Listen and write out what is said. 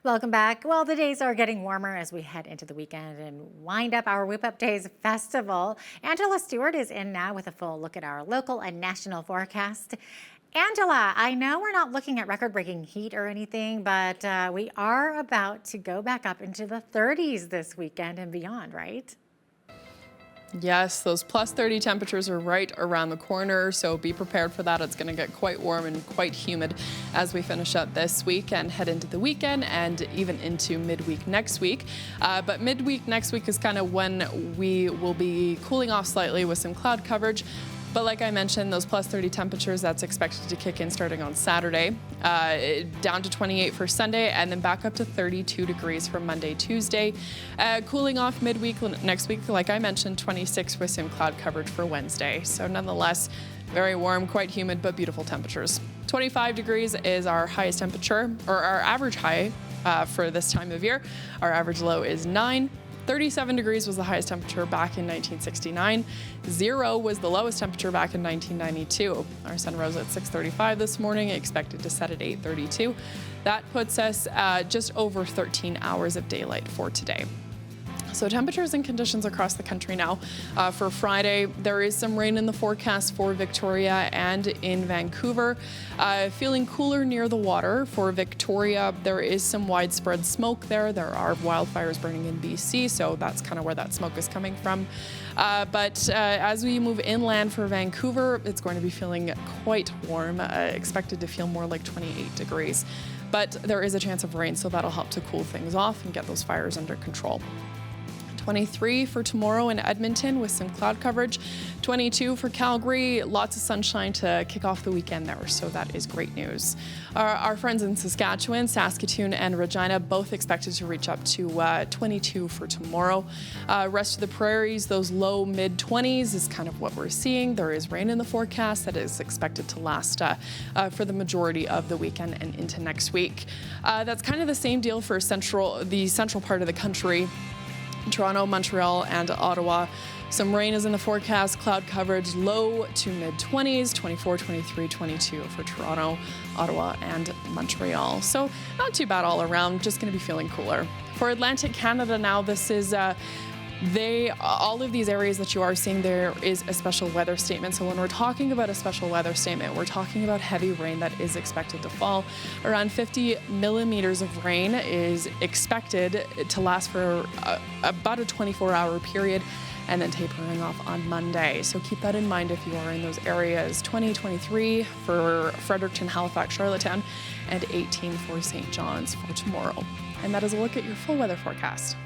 Welcome back. Well, the days are getting warmer as we head into the weekend and wind up our Whip Up Days festival. Angela Stewart is in now with a full look at our local and national forecast. Angela, I know we're not looking at record-breaking heat or anything, but we are about to go back up into the 30s this weekend and beyond, right? Yes, those plus 30 temperatures are right around the corner, so be prepared for that. It's going to get quite warm and quite humid as we finish up this week and head into the weekend and even into midweek next week. But midweek next week is kind of when we will be cooling off slightly with some cloud coverage. But like I mentioned, those plus 30 temperatures, that's expected to kick in starting on Saturday, down to 28 for Sunday, and then back up to 32 degrees for Monday, Tuesday. Cooling off midweek next week, like I mentioned, 26 with some cloud coverage for Wednesday. So nonetheless, very warm, quite humid, but beautiful temperatures. 25 degrees is our highest temperature, or our average high for this time of year. Our average low is 9. 37 degrees was the highest temperature back in 1969. 0 was the lowest temperature back in 1992. Our sun rose at 6:35 this morning, expected to set at 8:32. That puts us just over 13 hours of daylight for today. So temperatures and conditions across the country now. For Friday, there is some rain in the forecast for Victoria and in Vancouver. Feeling cooler near the water. For Victoria, there is some widespread smoke there. There are wildfires burning in BC, so that's kind of where that smoke is coming from. But as we move inland for Vancouver, it's going to be feeling quite warm, expected to feel more like 28 degrees. But there is a chance of rain, so that'll help to cool things off and get those fires under control. 23 for tomorrow in Edmonton with some cloud coverage. 22 for Calgary, lots of sunshine to kick off the weekend there, so that is great news. Our friends in Saskatchewan, Saskatoon and Regina both expected to reach up to 22 for tomorrow. Rest of the prairies, those low mid-20s is kind of what we're seeing. There is rain in the forecast that is expected to last for the majority of the weekend and into next week. That's kind of the same deal for the central part of the country. Toronto, Montreal, and Ottawa. Some rain is in the forecast, cloud coverage low to mid-20s, 24, 23, 22 for Toronto, Ottawa, and Montreal. So not too bad all around, just going to be feeling cooler. For Atlantic Canada now, this is all of these areas that you are seeing, there is a special weather statement. So when we're talking about a special weather statement, we're talking about heavy rain that is expected to fall. Around 50 millimeters of rain is expected to last for about a 24-hour period and then tapering off on Monday. So keep that in mind if you are in those areas. 23 for Fredericton, Halifax, Charlottetown, and 18 for St. John's for tomorrow. And that is a look at your full weather forecast.